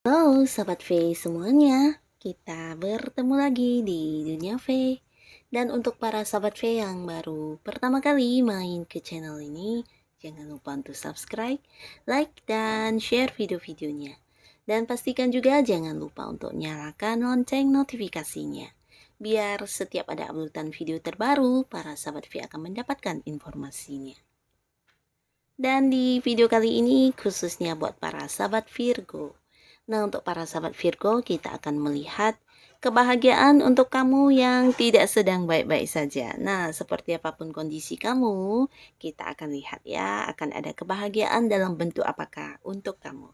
Halo Sobat V semuanya, kita bertemu lagi di Dunia V. Dan untuk para Sobat V yang baru pertama kali main ke channel ini, jangan lupa untuk subscribe, like, dan share video-videonya. Dan pastikan juga jangan lupa untuk nyalakan lonceng notifikasinya. Biar setiap ada uploadan video terbaru, para Sobat V akan mendapatkan informasinya. Dan di video kali ini khususnya buat para sahabat Virgo. Nah, untuk para sahabat Virgo, kita akan melihat kebahagiaan untuk kamu yang tidak sedang baik-baik saja. Nah, seperti apapun kondisi kamu, kita akan lihat ya, akan ada kebahagiaan dalam bentuk apakah untuk kamu.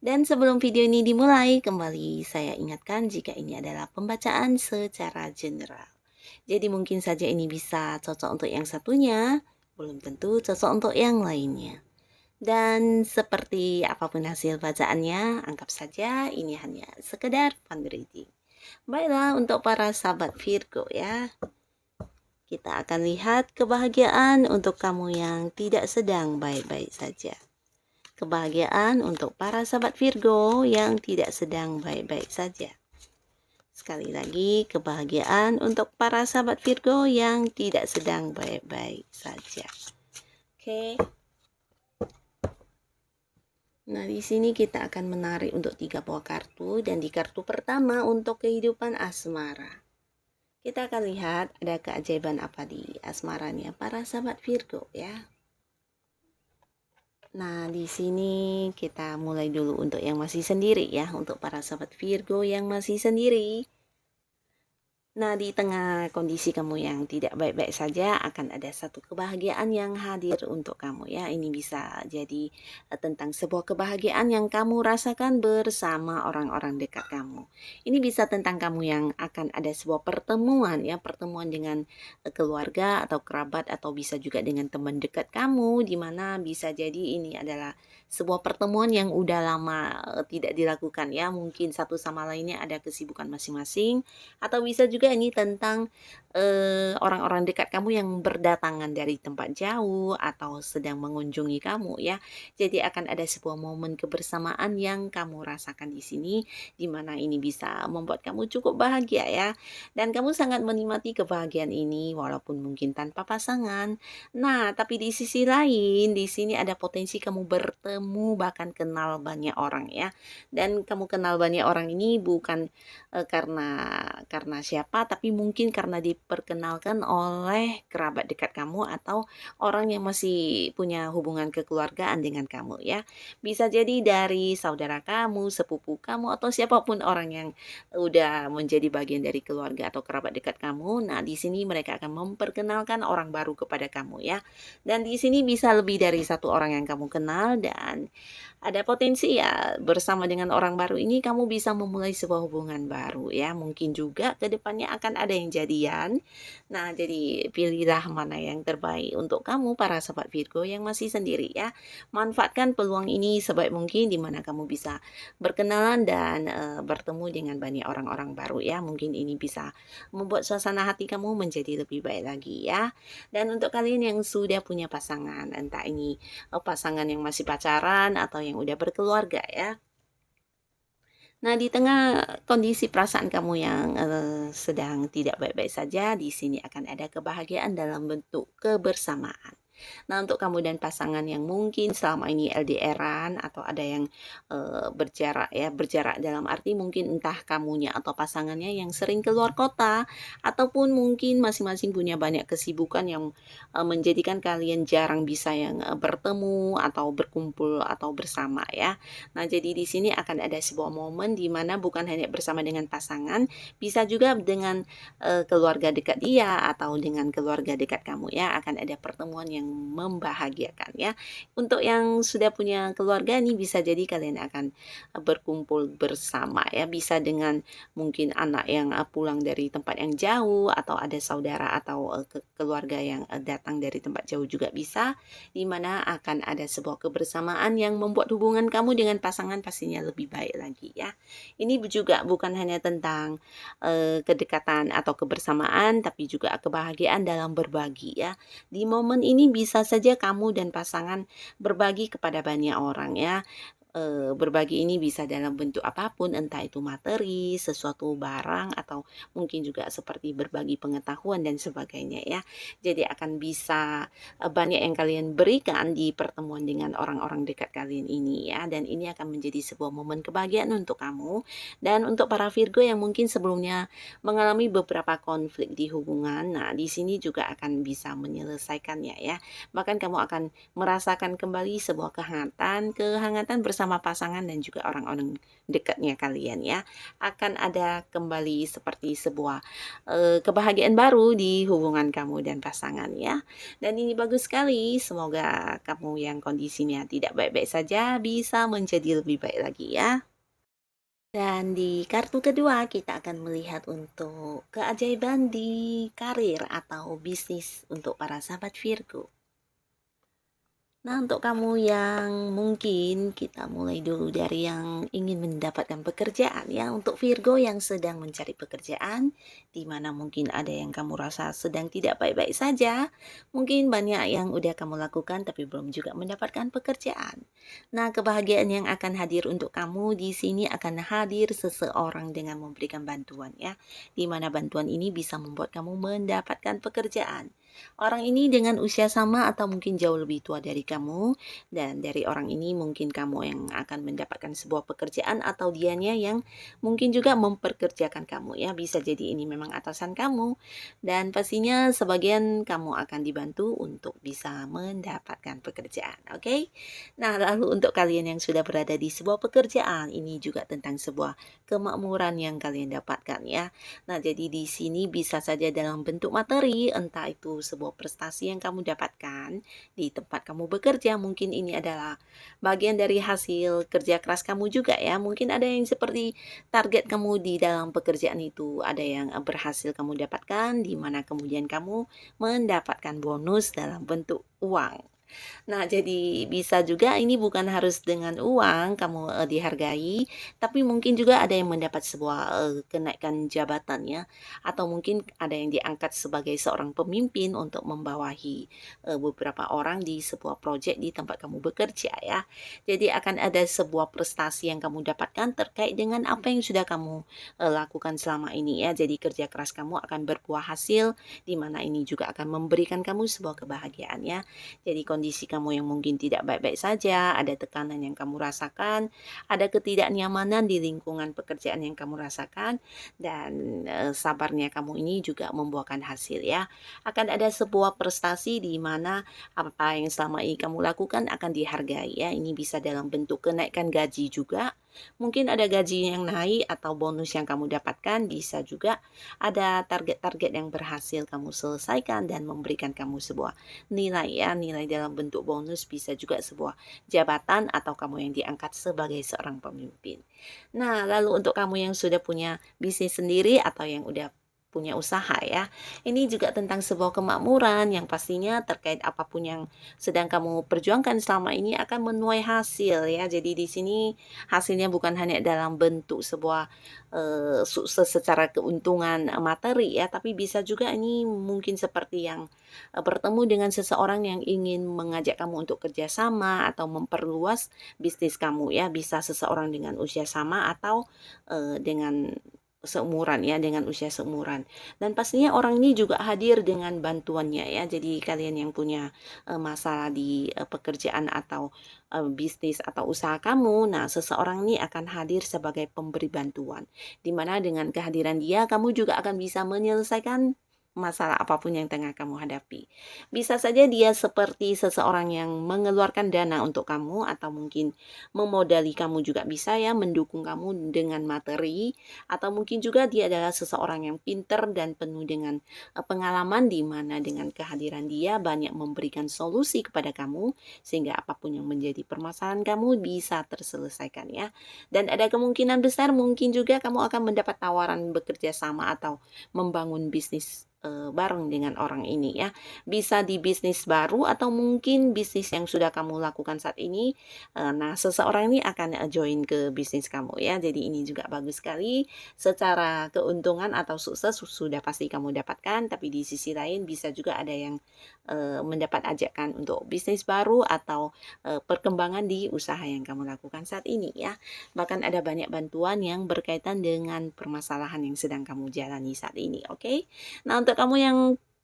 Dan sebelum video ini dimulai, kembali saya ingatkan jika ini adalah pembacaan secara general. Jadi mungkin saja ini bisa cocok untuk yang satunya, belum tentu cocok untuk yang lainnya. Dan seperti apapun hasil bacaannya, anggap saja ini hanya sekedar fun reading. Baiklah, untuk para sahabat Virgo ya, kita akan lihat kebahagiaan untuk kamu yang tidak sedang baik-baik saja. Kebahagiaan untuk para sahabat Virgo yang tidak sedang baik-baik saja. Sekali lagi, kebahagiaan untuk para sahabat Virgo yang tidak sedang baik-baik saja. Oke. Nah, di sini kita akan menarik untuk 3 buah kartu, dan di kartu pertama untuk kehidupan asmara. Kita akan lihat ada keajaiban apa di asmaranya para sahabat Virgo ya. Nah, di sini kita mulai dulu untuk yang masih sendiri ya, untuk para sahabat Virgo yang masih sendiri. Nah, di tengah kondisi kamu yang tidak baik-baik saja, akan ada satu kebahagiaan yang hadir untuk kamu ya. Ini bisa jadi tentang sebuah kebahagiaan yang kamu rasakan bersama orang-orang dekat kamu. Ini bisa tentang kamu yang akan ada sebuah pertemuan ya, pertemuan dengan keluarga atau kerabat, atau bisa juga dengan teman dekat kamu, di mana bisa jadi ini adalah sebuah pertemuan yang udah lama tidak dilakukan ya. Mungkin satu sama lainnya ada kesibukan masing-masing, atau bisa juga ini tentang orang-orang dekat kamu yang berdatangan dari tempat jauh atau sedang mengunjungi kamu ya. Jadi akan ada sebuah momen kebersamaan yang kamu rasakan di sini, di mana ini bisa membuat kamu cukup bahagia ya. Dan kamu sangat menikmati kebahagiaan ini walaupun mungkin tanpa pasangan. Nah, tapi di sisi lain di sini ada potensi kamu bertemu bahkan kenal banyak orang ya. Dan kamu kenal banyak orang ini bukan karena siapa, tapi mungkin karena diperkenalkan oleh kerabat dekat kamu atau orang yang masih punya hubungan kekeluargaan dengan kamu ya. Bisa jadi dari saudara kamu, sepupu kamu, atau siapapun orang yang udah menjadi bagian dari keluarga atau kerabat dekat kamu. Nah, di sini mereka akan memperkenalkan orang baru kepada kamu ya. Dan di sini bisa lebih dari satu orang yang kamu kenal, dan ada potensi ya bersama dengan orang baru ini kamu bisa memulai sebuah hubungan baru ya. Mungkin juga ke depannya akan ada yang jadian. Nah, jadi pilihlah mana yang terbaik untuk kamu para sahabat Virgo yang masih sendiri ya. Manfaatkan peluang ini sebaik mungkin, di mana kamu bisa berkenalan dan bertemu dengan banyak orang-orang baru ya. Mungkin ini bisa membuat suasana hati kamu menjadi lebih baik lagi ya. Dan untuk kalian yang sudah punya pasangan, entah ini pasangan yang masih pacaran atau yang udah berkeluarga ya. Nah, di tengah kondisi perasaan kamu yang sedang tidak baik-baik saja, di sini akan ada kebahagiaan dalam bentuk kebersamaan. Nah, untuk kamu dan pasangan yang mungkin selama ini LDR-an atau ada yang berjarak ya, berjarak dalam arti mungkin entah kamunya atau pasangannya yang sering keluar kota, ataupun mungkin masing-masing punya banyak kesibukan yang menjadikan kalian jarang bisa yang bertemu atau berkumpul atau bersama ya. Nah, jadi di sini akan ada sebuah momen di mana bukan hanya bersama dengan pasangan, bisa juga dengan keluarga dekat dia atau dengan keluarga dekat kamu ya. Akan ada pertemuan yang membahagiakan ya. Untuk yang sudah punya keluarga nih, bisa jadi kalian akan berkumpul bersama ya. Bisa dengan mungkin anak yang pulang dari tempat yang jauh, atau ada saudara atau keluarga yang datang dari tempat jauh juga bisa, di mana akan ada sebuah kebersamaan yang membuat hubungan kamu dengan pasangan pastinya lebih baik lagi ya. Ini juga bukan hanya tentang kedekatan atau kebersamaan, tapi juga kebahagiaan dalam berbagi ya. Di momen ini bisa saja kamu dan pasangan berbagi kepada banyak orang ya. berbagi ini bisa dalam bentuk apapun, entah itu materi, sesuatu barang, atau mungkin juga seperti berbagi pengetahuan dan sebagainya ya. Jadi akan bisa banyak yang kalian berikan di pertemuan dengan orang-orang dekat kalian ini ya, dan ini akan menjadi sebuah momen kebahagiaan untuk kamu. Dan untuk para Virgo yang mungkin sebelumnya mengalami beberapa konflik di hubungan, nah di sini juga akan bisa menyelesaikannya ya. Bahkan kamu akan merasakan kembali sebuah kehangatan bersama pasangan dan juga orang-orang dekatnya kalian ya. Akan ada kembali seperti sebuah kebahagiaan baru di hubungan kamu dan pasangan ya. Dan ini bagus sekali, semoga kamu yang kondisinya tidak baik-baik saja bisa menjadi lebih baik lagi ya. Dan di kartu kedua kita akan melihat untuk keajaiban di karir atau bisnis untuk para sahabat Virgo. Nah, untuk kamu yang mungkin kita mulai dulu dari yang ingin mendapatkan pekerjaan ya. Untuk Virgo yang sedang mencari pekerjaan, di mana mungkin ada yang kamu rasa sedang tidak baik-baik saja. Mungkin banyak yang udah kamu lakukan tapi belum juga mendapatkan pekerjaan. Nah, kebahagiaan yang akan hadir untuk kamu di sini akan hadir seseorang dengan memberikan bantuan ya. Di mana bantuan ini bisa membuat kamu mendapatkan pekerjaan. Orang ini dengan usia sama atau mungkin jauh lebih tua dari kamu, dan dari orang ini mungkin kamu yang akan mendapatkan sebuah pekerjaan atau dianya yang mungkin juga memperkerjakan kamu ya. Bisa jadi ini memang atasan kamu, dan pastinya sebagian kamu akan dibantu untuk bisa mendapatkan pekerjaan. Oke. Nah, lalu untuk kalian yang sudah berada di sebuah pekerjaan, ini juga tentang sebuah kemakmuran yang kalian dapatkan ya. Nah, jadi di sini bisa saja dalam bentuk materi, entah itu sebuah prestasi yang kamu dapatkan di tempat kamu bekerja. Mungkin ini adalah bagian dari hasil kerja keras kamu juga ya. Mungkin ada yang seperti target kamu di dalam pekerjaan itu, ada yang berhasil kamu dapatkan, di mana kemudian kamu mendapatkan bonus dalam bentuk uang. Nah, jadi bisa juga ini bukan harus dengan uang kamu dihargai, tapi mungkin juga ada yang mendapat sebuah kenaikan jabatan ya, atau mungkin ada yang diangkat sebagai seorang pemimpin untuk membawahi beberapa orang di sebuah proyek di tempat kamu bekerja ya. Jadi akan ada sebuah prestasi yang kamu dapatkan terkait dengan apa yang sudah kamu lakukan selama ini ya. Jadi kerja keras kamu akan berbuah hasil, di mana ini juga akan memberikan kamu sebuah kebahagiaan ya. Jadi kondisi kamu yang mungkin tidak baik-baik saja, ada tekanan yang kamu rasakan, ada ketidaknyamanan di lingkungan pekerjaan yang kamu rasakan, dan sabarnya kamu ini juga membuahkan hasil ya. Akan ada sebuah prestasi di mana apa yang selama ini kamu lakukan akan dihargai ya. Ini bisa dalam bentuk kenaikan gaji juga. Mungkin ada gaji yang naik atau bonus yang kamu dapatkan, bisa juga ada target-target yang berhasil kamu selesaikan dan memberikan kamu sebuah nilai ya, nilai dalam bentuk bonus, bisa juga sebuah jabatan atau kamu yang diangkat sebagai seorang pemimpin. Nah, lalu untuk kamu yang sudah punya bisnis sendiri atau yang udah punya usaha ya. Ini juga tentang sebuah kemakmuran yang pastinya terkait apapun yang sedang kamu perjuangkan selama ini akan menuai hasil ya. Jadi di sini hasilnya bukan hanya dalam bentuk sebuah sukses secara keuntungan materi ya, tapi bisa juga ini mungkin seperti yang bertemu dengan seseorang yang ingin mengajak kamu untuk kerjasama atau memperluas bisnis kamu ya. Bisa seseorang dengan usia sama atau dengan seumuran ya, dengan usia seumuran. Dan pastinya orang ini juga hadir dengan bantuannya ya. Jadi kalian yang punya masalah di pekerjaan atau bisnis atau usaha kamu, nah seseorang ini akan hadir sebagai pemberi bantuan. Dimana dengan kehadiran dia kamu juga akan bisa menyelesaikan masalah apapun yang tengah kamu hadapi. Bisa saja dia seperti seseorang yang mengeluarkan dana untuk kamu, atau mungkin memodali kamu juga bisa ya, mendukung kamu dengan materi, atau mungkin juga dia adalah seseorang yang pinter dan penuh dengan pengalaman, di mana dengan kehadiran dia banyak memberikan solusi kepada kamu sehingga apapun yang menjadi permasalahan kamu bisa terselesaikan ya. Dan ada kemungkinan besar mungkin juga kamu akan mendapat tawaran bekerja sama atau membangun bisnis bareng dengan orang ini ya. Bisa di bisnis baru atau mungkin bisnis yang sudah kamu lakukan saat ini. Nah, seseorang ini akan join ke bisnis kamu ya. Jadi ini juga bagus sekali. Secara keuntungan atau sukses sudah pasti kamu dapatkan, tapi di sisi lain bisa juga ada yang mendapat ajakan untuk bisnis baru atau perkembangan di usaha yang kamu lakukan saat ini ya. Bahkan ada banyak bantuan yang berkaitan dengan permasalahan yang sedang kamu jalani saat ini, oke? Nah, untuk kamu yang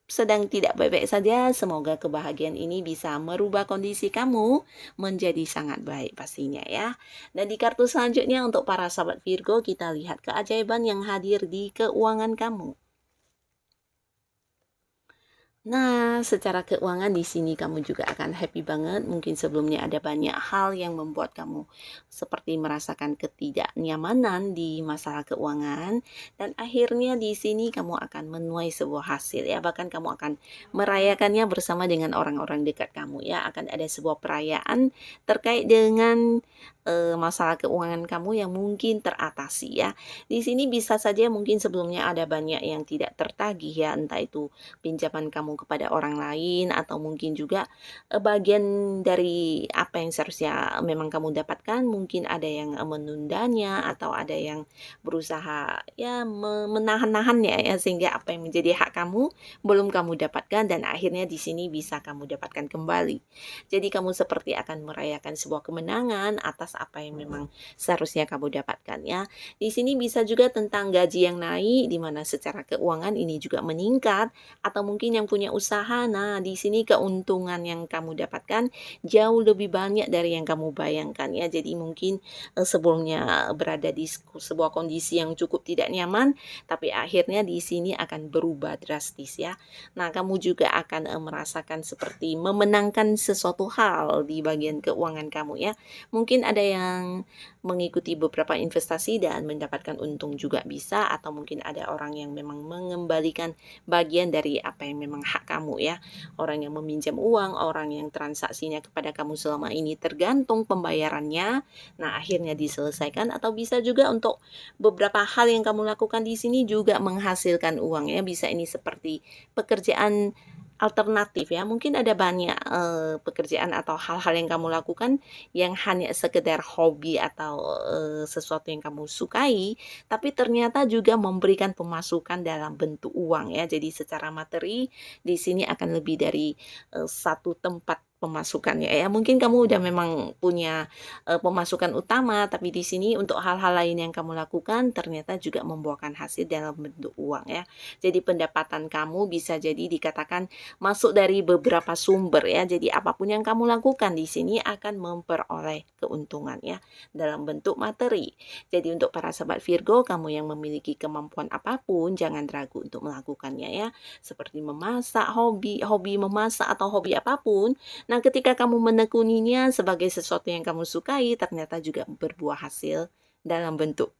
sedang tidak baik-baik saja, semoga kebahagiaan ini bisa merubah kondisi kamu menjadi sangat baik pastinya ya. Dan di kartu selanjutnya untuk para sahabat Virgo, kita lihat keajaiban yang hadir di keuangan kamu. Nah, secara keuangan di sini kamu juga akan happy banget. Mungkin sebelumnya ada banyak hal yang membuat kamu seperti merasakan ketidaknyamanan di masalah keuangan, dan akhirnya di sini kamu akan menuai sebuah hasil ya. Bahkan kamu akan merayakannya bersama dengan orang-orang dekat kamu ya. Akan ada sebuah perayaan terkait dengan masalah keuangan kamu yang mungkin teratasi ya. Di sini bisa saja mungkin sebelumnya ada banyak yang tidak tertagih ya, entah itu pinjaman kamu kepada orang lain atau mungkin juga bagian dari apa yang seharusnya memang kamu dapatkan, mungkin ada yang menundanya atau ada yang berusaha ya menahan-nahannya ya, sehingga apa yang menjadi hak kamu belum kamu dapatkan dan akhirnya di sini bisa kamu dapatkan kembali. Jadi kamu seperti akan merayakan sebuah kemenangan atas apa yang memang seharusnya kamu dapatkan ya. Di sini bisa juga tentang gaji yang naik, di mana secara keuangan ini juga meningkat, atau mungkin yang punya usaha. Nah, di sini keuntungan yang kamu dapatkan jauh lebih banyak dari yang kamu bayangkan ya. Jadi mungkin sebelumnya berada di sebuah kondisi yang cukup tidak nyaman, tapi akhirnya di sini akan berubah drastis ya. Nah, kamu juga akan merasakan seperti memenangkan sesuatu hal di bagian keuangan kamu ya. Mungkin ada yang mengikuti beberapa investasi dan mendapatkan untung juga bisa, atau mungkin ada orang yang memang mengembalikan bagian dari apa yang memang hak kamu ya. Orang yang meminjam uang, orang yang transaksinya kepada kamu selama ini tergantung pembayarannya, nah akhirnya diselesaikan, atau bisa juga untuk beberapa hal yang kamu lakukan di sini juga menghasilkan uang ya. Bisa ini seperti pekerjaan alternatif ya. Mungkin ada banyak pekerjaan atau hal-hal yang kamu lakukan yang hanya sekedar hobi atau sesuatu yang kamu sukai, tapi ternyata juga memberikan pemasukan dalam bentuk uang ya. Jadi secara materi di sini akan lebih dari satu tempat pemasukannya ya. Mungkin kamu udah memang punya pemasukan utama, tapi di sini untuk hal-hal lain yang kamu lakukan ternyata juga membuahkan hasil dalam bentuk uang ya. Jadi pendapatan kamu bisa jadi dikatakan masuk dari beberapa sumber ya. Jadi apapun yang kamu lakukan di sini akan memperoleh keuntungan ya dalam bentuk materi. Jadi untuk para sahabat Virgo, kamu yang memiliki kemampuan apapun jangan ragu untuk melakukannya ya. Seperti memasak, hobi memasak atau hobi apapun. Nah, ketika kamu menekuninya sebagai sesuatu yang kamu sukai, ternyata juga berbuah hasil dalam bentuk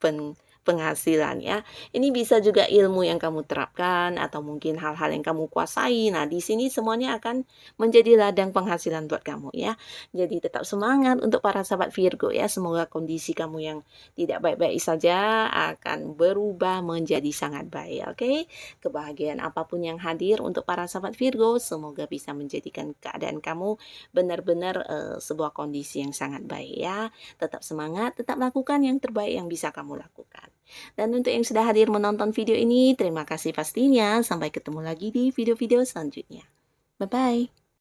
penghasilan ya. Ini bisa juga ilmu yang kamu terapkan atau mungkin hal-hal yang kamu kuasai. Nah, di sini semuanya akan menjadi ladang penghasilan buat kamu ya. Jadi tetap semangat untuk para sahabat Virgo ya. Semoga kondisi kamu yang tidak baik-baik saja akan berubah menjadi sangat baik, oke? Kebahagiaan apapun yang hadir untuk para sahabat Virgo, semoga bisa menjadikan keadaan kamu benar-benar sebuah kondisi yang sangat baik ya. Tetap semangat, tetap lakukan yang terbaik yang bisa kamu lakukan. Dan untuk yang sudah hadir menonton video ini, terima kasih pastinya. Sampai ketemu lagi di video-video selanjutnya. Bye-bye.